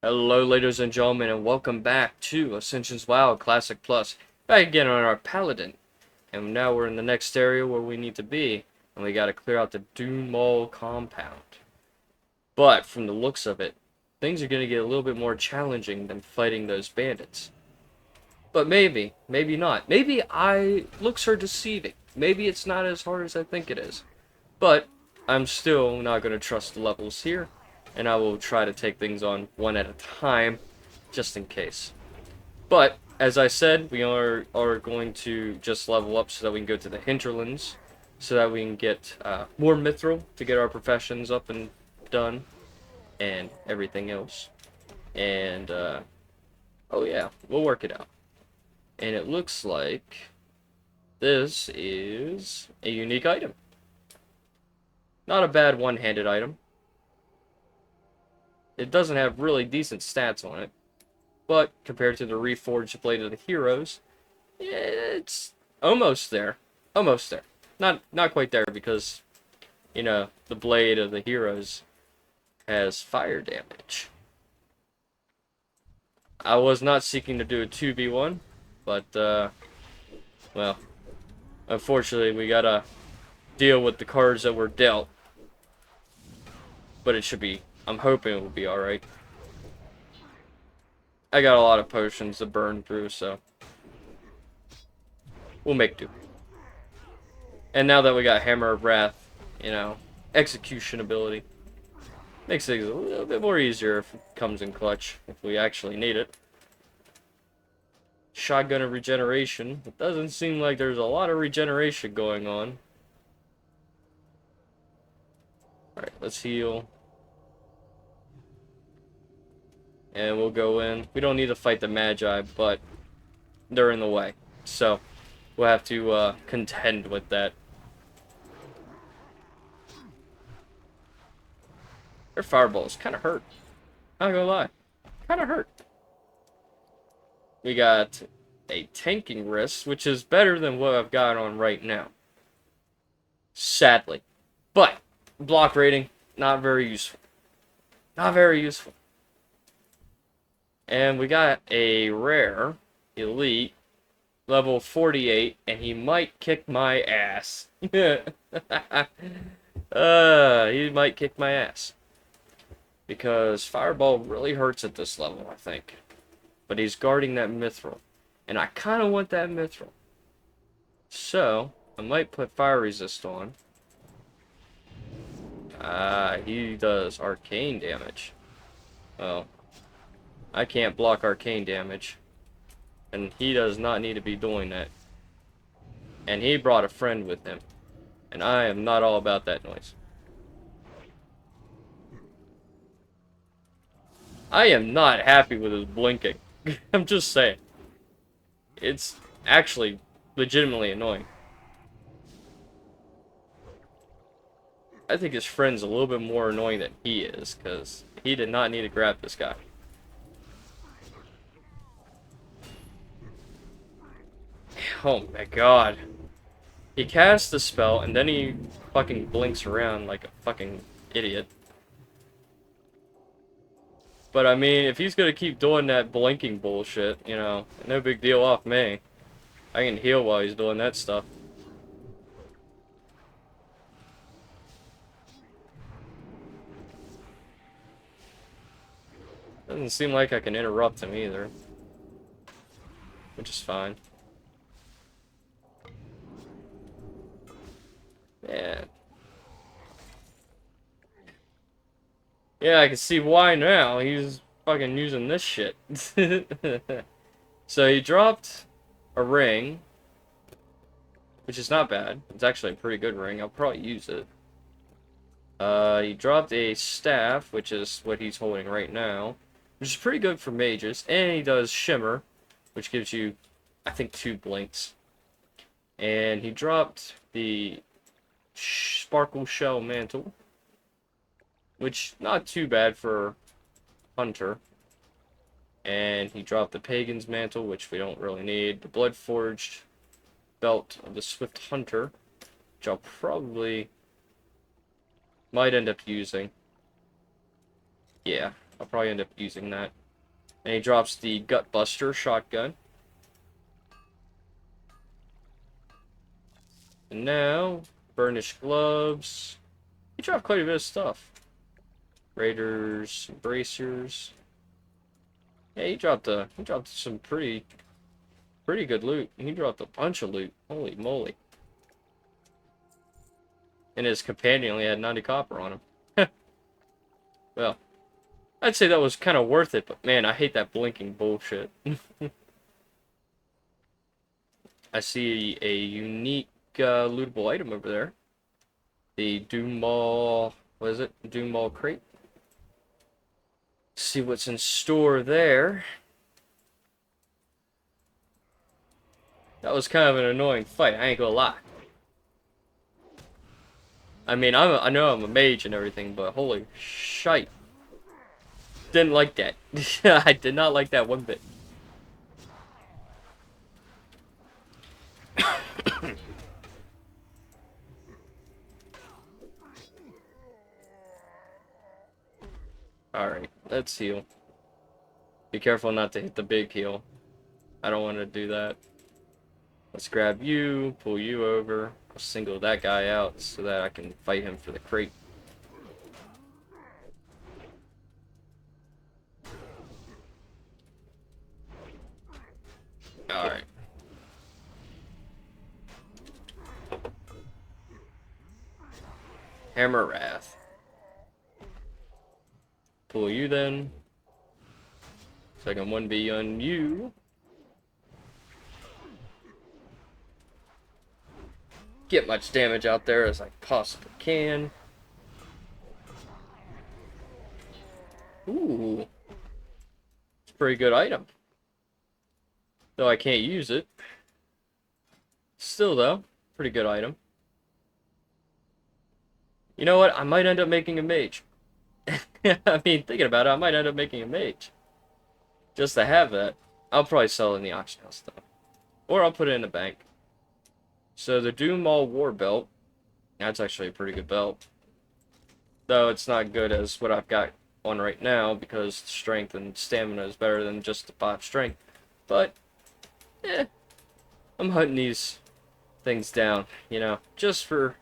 Hello, ladies and gentlemen, and welcome back to Ascension WoW Classic Plus. Back again on our Paladin. And now we're in the next area where we need to be, and we gotta clear out the Dune Mall compound. But, from the looks of it, things are gonna get a little bit more challenging than fighting those bandits. But maybe not. Maybe looks are deceiving. Maybe it's not as hard as I think it is. But, I'm still not gonna trust the levels here, and I will try to take things on one at a time, just in case. But, as I said, we are going to just level up so that we can go to the hinterlands, so that we can get more mithril to get our professions up and done, and everything else. And, oh yeah, we'll work it out. And it looks like this is a unique item. Not a bad one-handed item. It doesn't have really decent stats on it, but compared to the reforged blade of the heroes, it's almost there. Almost there. Not quite there because, you know, the blade of the heroes has fire damage. I was not seeking to do a 2v1, but, well, unfortunately we gotta deal with the cards that were dealt. But it should be, I'm hoping it will be alright. I got a lot of potions to burn through, so we'll make do. And now that we got Hammer of Wrath, you know, execution ability, makes things a little bit more easier if it comes in clutch, if we actually need it. Shotgun of regeneration. It doesn't seem like there's a lot of regeneration going on. Alright, let's heal. And we'll go in. We don't need to fight the Magi, but they're in the way. So, we'll have to contend with that. Their fireballs kind of hurt. Not gonna lie. Kind of hurt. We got a tanking wrist, which is better than what I've got on right now. Sadly. But, block rating, not very useful. Not very useful. And we got a rare, elite, level 48, and he might kick my ass. He might kick my ass. Because Fireball really hurts at this level, I think. But he's guarding that mithril. And I kind of want that mithril. So, I might put Fire Resist on. He does arcane damage. Well, I can't block arcane damage. And he does not need to be doing that. And he brought a friend with him. And I am not all about that noise. I am not happy with his blinking. I'm just saying. It's actually legitimately annoying. I think his friend's a little bit more annoying than he is, because he did not need to grab this guy. Oh my god. He casts the spell, and then he fucking blinks around like a fucking idiot. But I mean, if he's gonna keep doing that blinking bullshit, you know, no big deal off me. I can heal while he's doing that stuff. Doesn't seem like I can interrupt him either. Which is fine. Yeah. Yeah, I can see why now. He's fucking using this shit. So he dropped a ring, which is not bad. It's actually a pretty good ring. I'll probably use it. He dropped a staff, which is what he's holding right now, which is pretty good for mages. And he does shimmer, which gives you, I think, 2 blinks. And he dropped the sparkle shell mantle, which not too bad for hunter. And he dropped the pagan's mantle, which we don't really need. The blood forged belt of the swift hunter, which I'll probably might end up using. Yeah, I'll probably end up using that. And he drops the Gut Buster shotgun. And now, burnished gloves. He dropped quite a bit of stuff. Raiders, bracers. Yeah, he dropped some pretty good loot. He dropped a bunch of loot. Holy moly. And his companion only had 90 copper on him. Well, I'd say that was kind of worth it, but man, I hate that blinking bullshit. I see a unique lootable item over there. The Doom Maul, what is it? Doom Maul crate. See what's in store there. That was kind of an annoying fight, I ain't gonna lie. I mean, I know I'm a mage and everything, but holy shite. Didn't like that. I did not like that one bit. Alright, let's heal. Be careful not to hit the big heal. I don't want to do that. Let's grab you, pull you over. I'll single that guy out so that I can fight him for the crate. Alright. Hammer Wrath. Pull you then. So I can 1v on you. Get much damage out there as I possibly can. Ooh. It's a pretty good item. Though I can't use it. Still though, pretty good item. You know what? I might end up making a mage. I mean, thinking about it, I might end up making a mage. Just to have that. I'll probably sell it in the auction house though. Or I'll put it in the bank. So the Doom Maul War Belt. That's actually a pretty good belt. Though it's not good as what I've got on right now because strength and stamina is better than just the 5 strength. But, I'm hunting these things down, you know, just for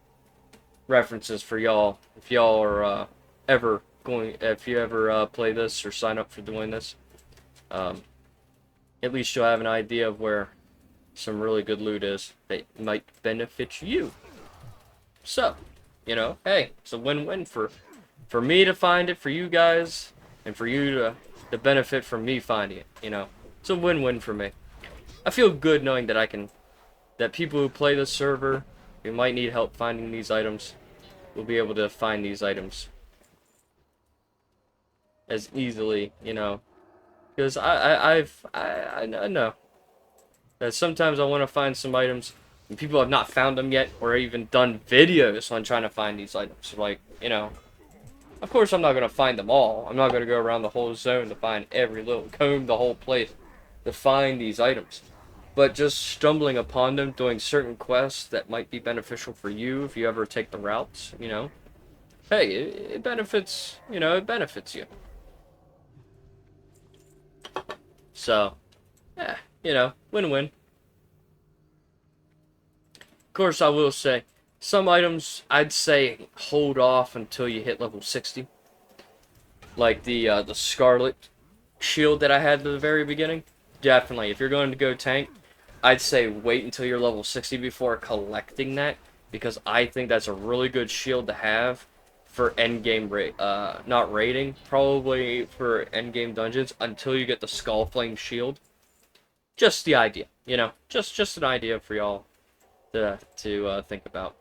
references for y'all. If y'all are if you ever play this or sign up for doing this, at least you'll have an idea of where some really good loot is that might benefit you. So, you know, hey, it's a win-win for me to find it, for you guys, and for you to benefit from me finding it, you know. It's a win-win for me. I feel good knowing that people who play this server, who might need help finding these items, will be able to find these items as easily, you know. Because I know that sometimes I want to find some items and people have not found them yet, or even done videos on trying to find these items. Like, you know, of course I'm not going to find them all. I'm not going to go around the whole zone to find every little, comb the whole place to find these items. But just stumbling upon them, doing certain quests that might be beneficial for you if you ever take the routes, you know. Hey, it benefits, you know, it benefits you. So, yeah, you know, win-win. Of course, I will say, some items, I'd say hold off until you hit level 60. Like the Scarlet shield that I had at the very beginning. Definitely, if you're going to go tank, I'd say wait until you're level 60 before collecting that. Because I think that's a really good shield to have for endgame not raiding, probably for endgame dungeons until you get the Skullflame shield. Just the idea, you know, just an idea for y'all to think about,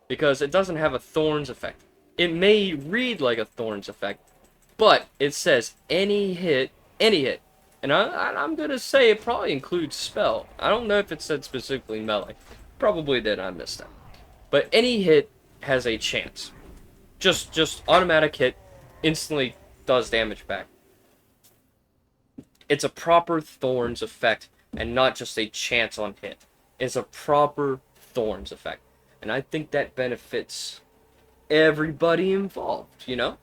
because it doesn't have a thorns effect. It may read like a thorns effect, but it says any hit, and I'm gonna say it probably includes spell. I don't know if it said specifically melee. Probably did. I missed that. But any hit has a chance. Just automatic hit, instantly does damage back. It's a proper thorns effect, and not just a chance on hit. It's a proper thorns effect. And I think that benefits everybody involved, you know?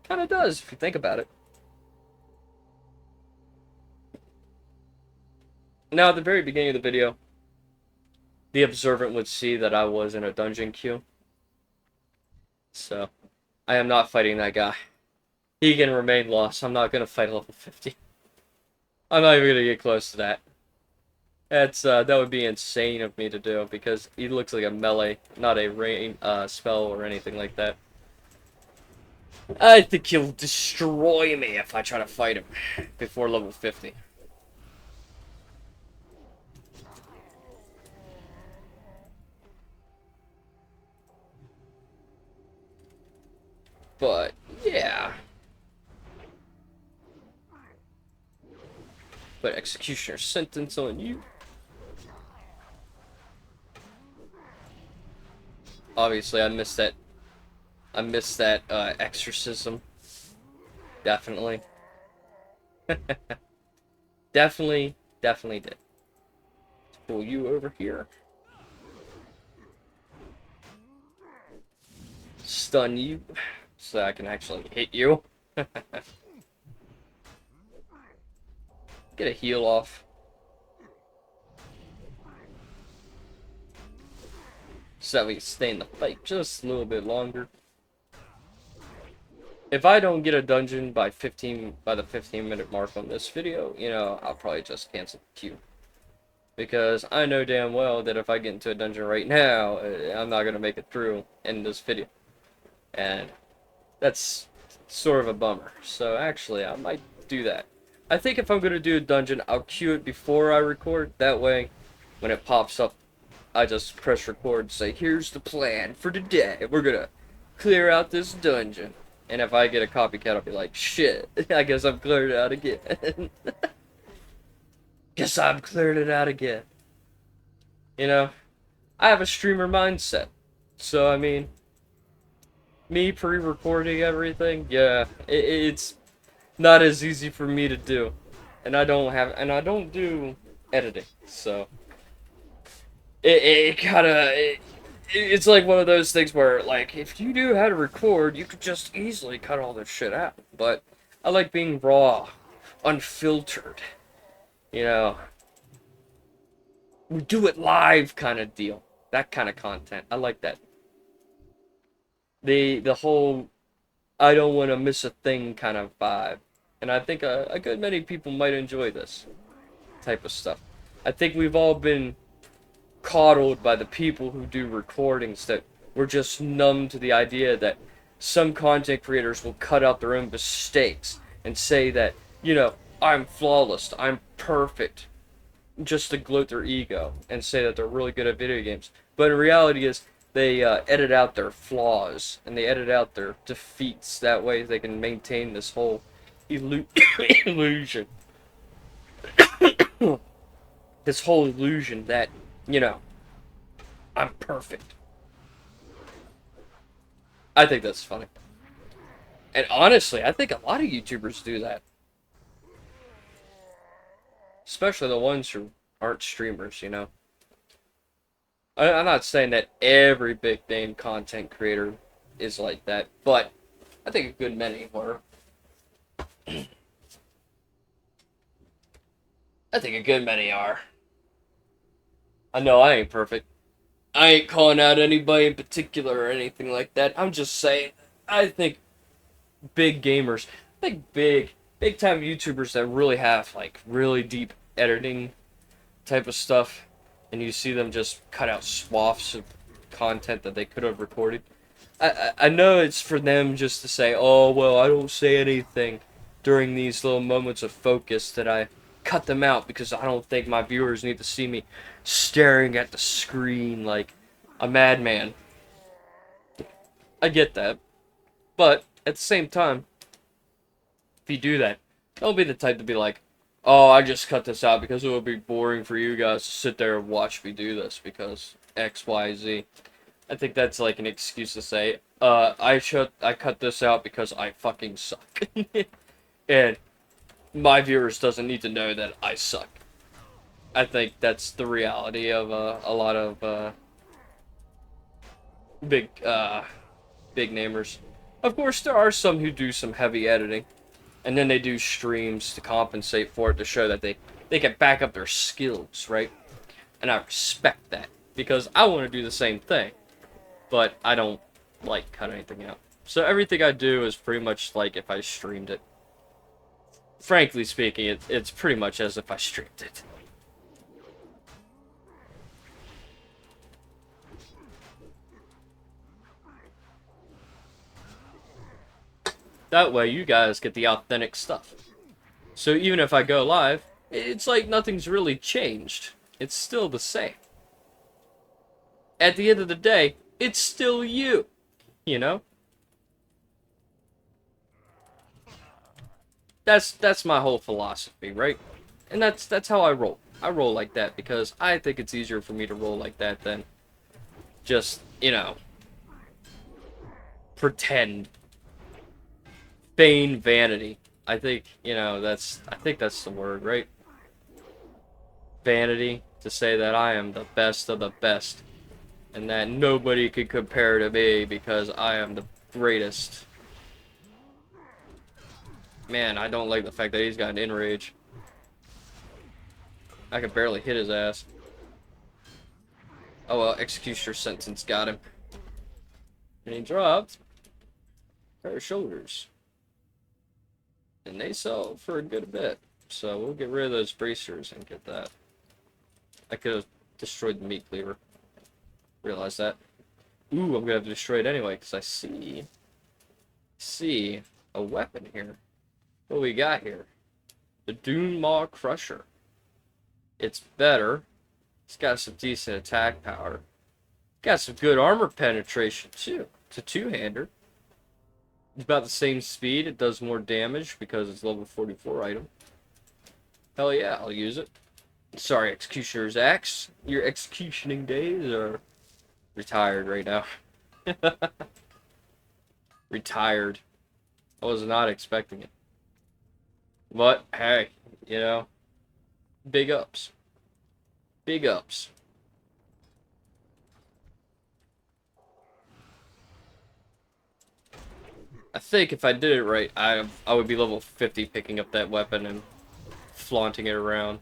Kind of does, if you think about it. Now, at the very beginning of the video, the observant would see that I was in a dungeon queue. So, I am not fighting that guy. He can remain lost. I'm not going to fight level 50. I'm not even going to get close to that. That would be insane of me to do, because he looks like a melee, not a rain spell or anything like that. I think he'll destroy me if I try to fight him before level 50. But, yeah. But executioner sentence on you. Obviously, I missed that. I missed that exorcism. Definitely. Definitely did. Let's pull you over here. Stun you, so I can actually hit you. Get a heal off. So that we can stay in the fight just a little bit longer. If I don't get a dungeon by the 15-minute mark on this video, you know, I'll probably just cancel the queue. Because I know damn well that if I get into a dungeon right now, I'm not going to make it through in this video. And that's sort of a bummer. So actually, I might do that. I think if I'm going to do a dungeon, I'll queue it before I record. That way, when it pops up, I just press record and say, here's the plan for today. We're going to clear out this dungeon. And if I get a copycat, I'll be like, shit, I guess I've cleared it out again. Guess I've cleared it out again. You know, I have a streamer mindset. So, I mean, me pre-recording everything, yeah, it's not as easy for me to do. And I don't do editing, so it's like one of those things where, like, if you knew how to record, you could just easily cut all this shit out. But I like being raw, unfiltered, you know. We do it live kind of deal. That kind of content. I like that. The whole I don't want to miss a thing kind of vibe. And I think a good many people might enjoy this type of stuff. I think we've all been coddled by the people who do recordings that we're just numb to the idea that some content creators will cut out their own mistakes and say that, you know, I'm flawless, I'm perfect, just to gloat their ego and say that they're really good at video games. But in reality is they edit out their flaws and they edit out their defeats. That way they can maintain this whole illusion. This whole illusion that, you know, I'm perfect. I think that's funny. And honestly, I think a lot of YouTubers do that. Especially the ones who aren't streamers, you know. I'm not saying that every big name content creator is like that, but I think a good many were. I think a good many are. I know I ain't perfect. I ain't calling out anybody in particular or anything like that. I'm just saying, I think big gamers, I think big time YouTubers that really have, like, really deep editing type of stuff, and you see them just cut out swaths of content that they could have recorded. I know it's for them just to say, oh, well, I don't say anything during these little moments of focus, that I cut them out because I don't think my viewers need to see me staring at the screen like a madman. I get that. But at the same time, if you do that, don't be the type to be like, oh, I just cut this out because it would be boring for you guys to sit there and watch me do this because X, Y, Z. I think that's like an excuse to say, I cut this out because I fucking suck. And my viewers doesn't need to know that I suck. I think that's the reality of a lot of big namers. Of course, there are some who do some heavy editing, and then they do streams to compensate for it, to show that they can back up their skills, right? And I respect that, because I want to do the same thing, but I don't like cut anything out. So everything I do is pretty much like if I streamed it. Frankly speaking, it's pretty much as if I streamed it. That way you guys get the authentic stuff. So even if I go live, it's like nothing's really changed. It's still the same. At the end of the day, it's still you. You know? That's my whole philosophy, right? And that's how I roll. I roll like that because I think it's easier for me to roll like that than just, you know, pretend. Feign vanity. I think, you know, I think that's the word, right? Vanity, to say that I am the best of the best and that nobody could compare to me because I am the greatest. Man, I don't like the fact that he's got an enrage. I could barely hit his ass. Oh well, executioner sentence got him. And he dropped a pair of shoulders. And they sell for a good bit. So we'll get rid of those bracers and get that. I could have destroyed the meat cleaver. Realize that. Ooh, I'm gonna have to destroy it anyway, because I see a weapon here. What we got here? The Dune Maw Crusher. It's better. It's got some decent attack power. Got some good armor penetration too. It's a two-hander. It's about the same speed. It does more damage because it's level 44 item. Hell yeah, I'll use it. Sorry, Executioner's Axe. Your executioning days are retired right now. Retired. I was not expecting it. But, hey, you know, big ups. Big ups. I think if I did it right, I would be level 50 picking up that weapon and flaunting it around.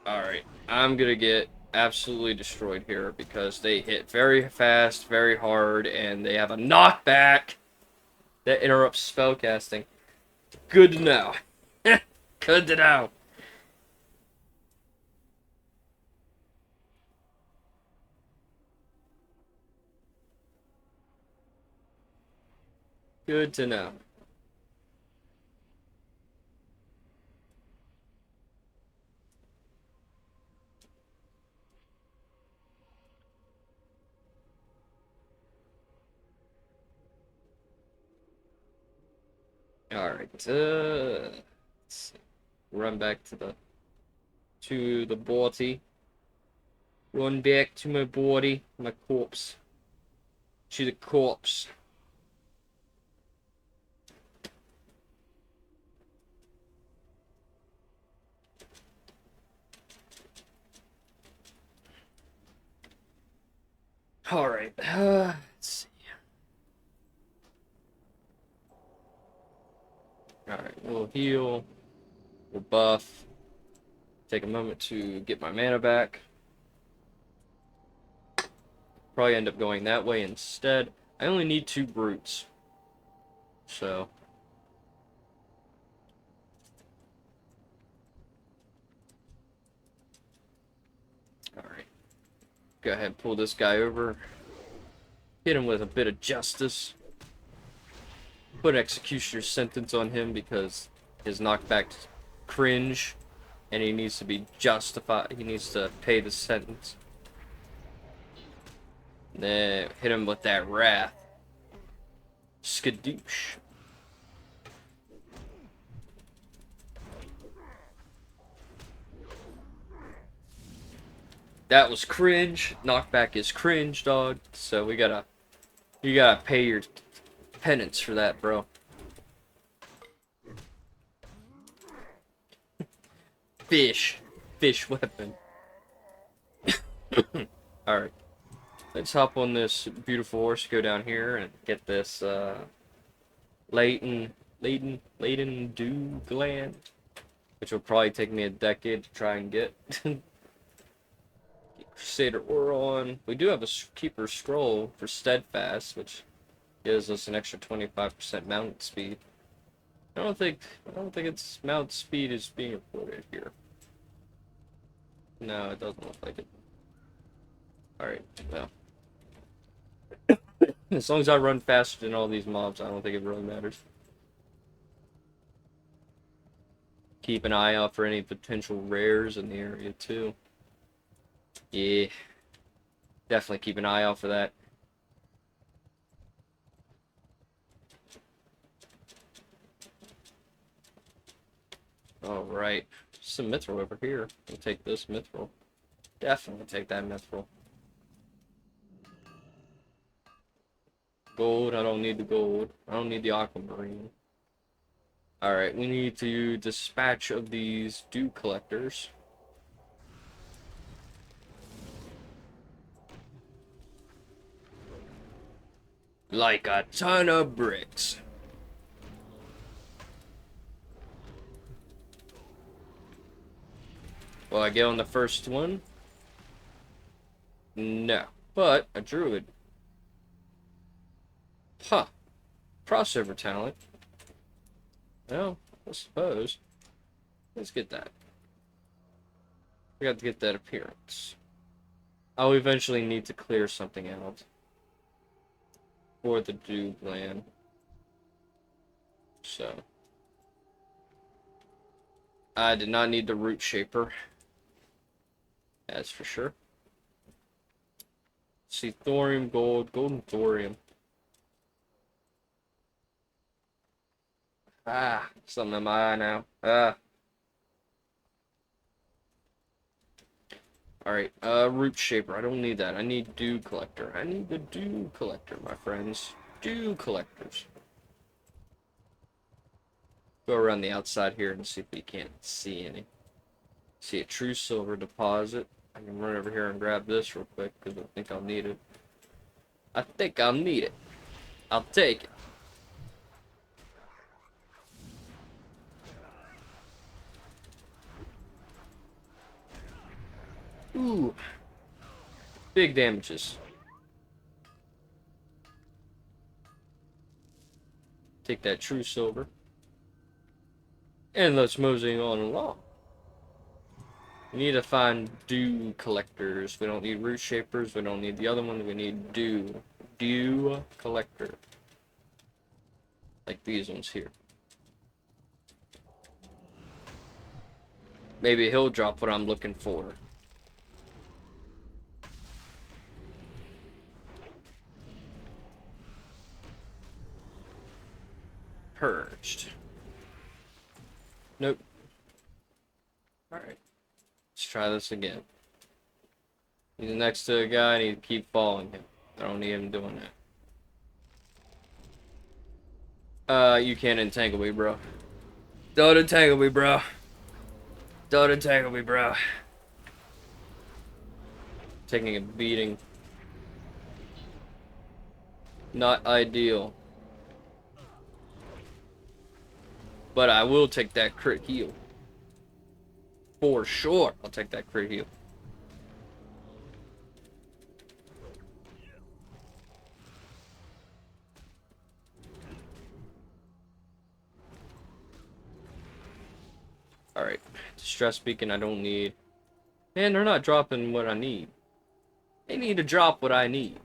Alright, I'm gonna get absolutely destroyed here because they hit very fast, very hard, and they have a knockback that interrupts spellcasting. Good to know. Good to know. Good to know. Alright, let's see. Run back to the body. Run back to my body, my corpse. To the corpse. Alright, let's see. Alright, we'll heal. We'll buff. Take a moment to get my mana back. Probably end up going that way instead. I only need 2 brutes. So. Alright. Go ahead and pull this guy over. Hit him with a bit of justice. Put executioner's sentence on him because his knockback's cringe. And he needs to be justified. He needs to pay the sentence. Then hit him with that wrath. Skadoosh. That was cringe. Knockback is cringe, dog. So you gotta pay your penance for that, bro. Fish weapon. Alright. Let's hop on this beautiful horse, go down here, and get this, laden dew gland. Which will probably take me a decade to try and get. Crusader Oron. We do have a Keeper Scroll for Steadfast, which gives us an extra 25% mount speed. I don't think its mount speed is being reported here. No, it doesn't look like it. Alright, well. As long as I run faster than all these mobs, I don't think it really matters. Keep an eye out for any potential rares in the area too. Yeah. Definitely keep an eye out for that. Alright. Some mithril over here. We'll take this mithril. Definitely take that mithril. Gold, I don't need the gold. I don't need the aquamarine. Alright, we need to dispatch of these dew collectors. Like a ton of bricks. Will I get on the first one? No. But a druid. Huh. Crossover talent. Well, I suppose. Let's get that. We got to get that appearance. I'll eventually need to clear something out for the dew gland. So. I did not need the root shaper. That's for sure. Let's see, thorium, gold, golden thorium. Ah, something in my eye now. Ah. Alright, root shaper. I don't need that. I need dew collector. I need the dew collector, my friends. Dew collectors. Go around the outside here and see if we can't see any. See a true silver deposit. I can run over here and grab this real quick because I think I'll need it. I think I'll need it. I'll take it. Ooh. Big damages. Take that true silver. And let's mosey on along. We need to find dew collectors. We don't need root shapers. We don't need the other one. We need dew. Dew collector. Like these ones here. Maybe he'll drop what I'm looking for. Purged. Nope. Alright. Let's try this again. He's next to a guy and he keep following him. I don't need him doing that. You can't entangle me, bro. Don't entangle me, bro. Don't entangle me, bro. Taking a beating. Not ideal. But I will take that crit heal. For sure, I'll take that crit heal. Alright, distress beacon I don't need. Man, they're not dropping what I need. They need to drop what I need.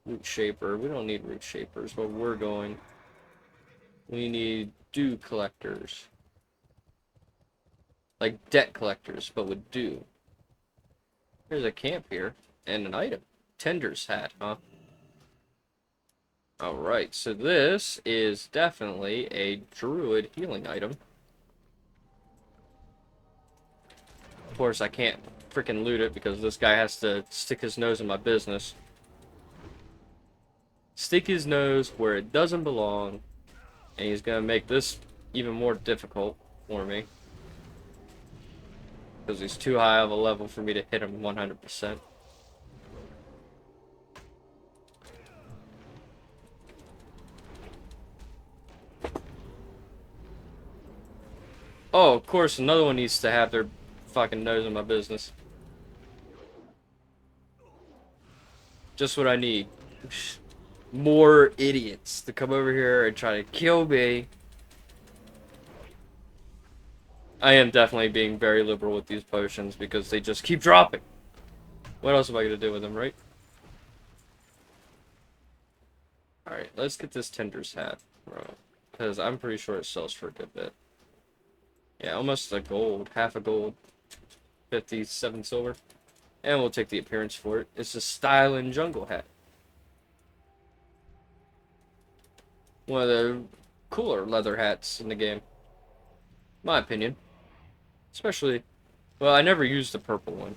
Root shaper, we don't need root shapers, but we're going. We need dew collectors. Like debt collectors, but with dew. There's a camp here, and an item. Tender's hat, huh? Alright, so this is definitely a druid healing item. Of course, I can't freaking loot it because this guy has to stick his nose in my business. Stick his nose where it doesn't belong, and he's gonna make this even more difficult for me. because he's too high of a level for me to hit him 100%. Oh, of course, another one needs to have their fucking nose in my business. Just what I need. More idiots to come over here and try to kill me. I am definitely being very liberal with these potions because they just keep dropping. What else am I going to do with them, right? Alright, let's get this Tinder's hat, bro. Because I'm pretty sure it sells for a good bit. Yeah, almost a gold. Half a gold. 57 silver. And we'll take the appearance for it. It's a styling jungle hat. One of the cooler leather hats in the game. My opinion. Especially, well, I never used the purple one.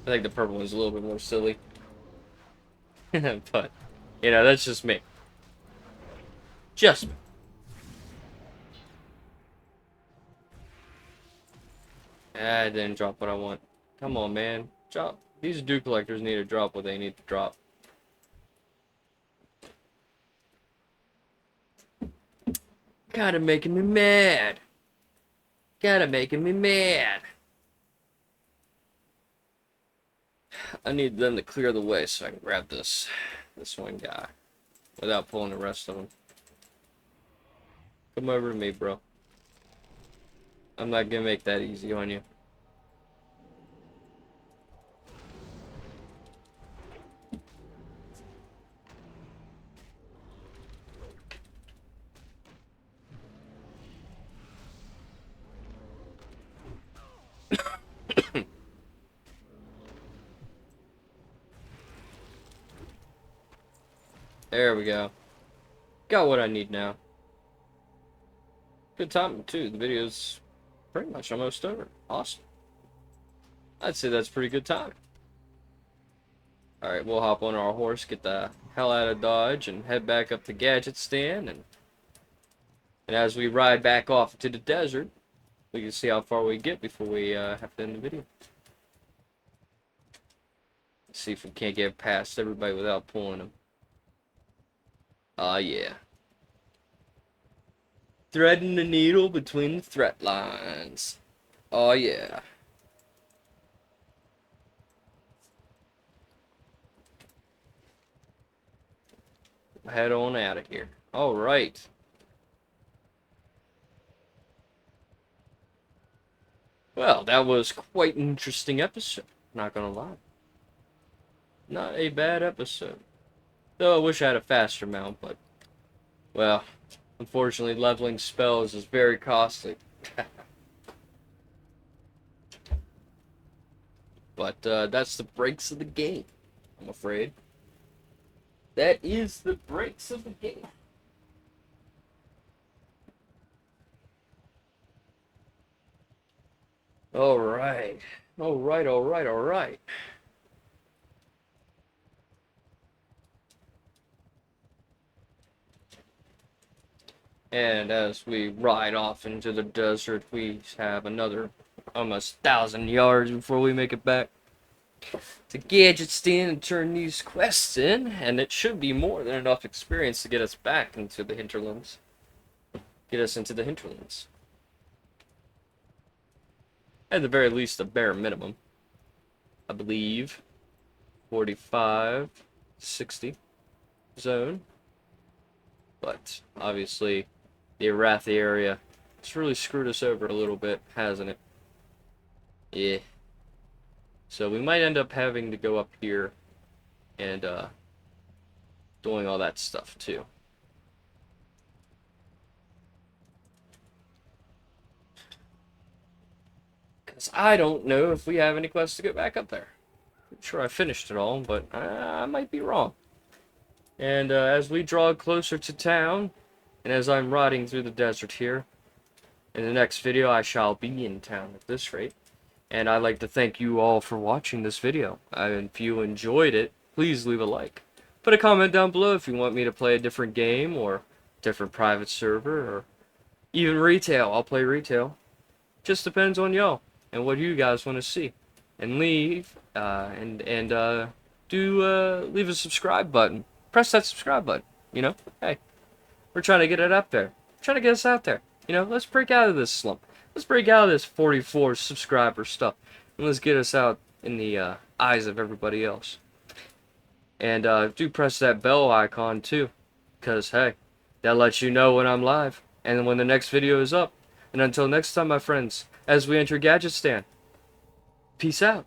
I think the purple one's a little bit more silly. But, you know, that's just me. Just me. Ah, I didn't drop what I want. Come on, man. Drop. These dew collectors need to drop what they need to drop. Kinda making me mad. Kinda making me mad. I need them to clear the way so I can grab this one guy without pulling the rest of them. Come over to me, bro. I'm not gonna make that easy on you. There we go. Got what I need now. Good time, too. The video's pretty much almost over. Awesome. I'd say that's pretty good time. Alright, we'll hop on our horse, get the hell out of Dodge, and head back up to Gadget Stand. And as we ride back off to the desert, we can see how far we get before we have to end the video. Let's see if we can't get past everybody without pulling them. Yeah. Threading the needle between the threat lines. Oh, yeah. Head on out of here. All right. Well, that was quite an interesting episode. Not gonna lie. Not a bad episode. Though I wish I had a faster mount, but, well, unfortunately, leveling spells is very costly. But that's the breaks of the game, I'm afraid. That is the breaks of the game. Alright. Alright. And as we ride off into the desert, we have another almost 1,000 yards before we make it back to Gadget Stand and turn these quests in. And it should be more than enough experience to get us back into the hinterlands. Get us into the hinterlands. At the very least, a bare minimum. I believe 45, 60 zone. But obviously, the Arathi area, it's really screwed us over a little bit, hasn't it? Yeah. So we might end up having to go up here and doing all that stuff too. Because I don't know if we have any quests to get back up there. I'm sure I finished it all, but I might be wrong. And as we draw closer to town, and as I'm riding through the desert here, in the next video I shall be in town at this rate. And I'd like to thank you all for watching this video. And if you enjoyed it, please leave a like. Put a comment down below if you want me to play a different game, or different private server, or even retail. I'll play retail. Just depends on y'all and what you guys want to see. And leave leave a subscribe button. Press that subscribe button. You know, hey, we're trying to get it up there. Trying to get us out there. You know, let's break out of this slump. Let's break out of this 44 subscriber stuff, and let's get us out in the eyes of everybody else. And do press that bell icon too, because hey, that lets you know when I'm live and when the next video is up. And until next time, my friends, as we enter Gadget Stand, peace out.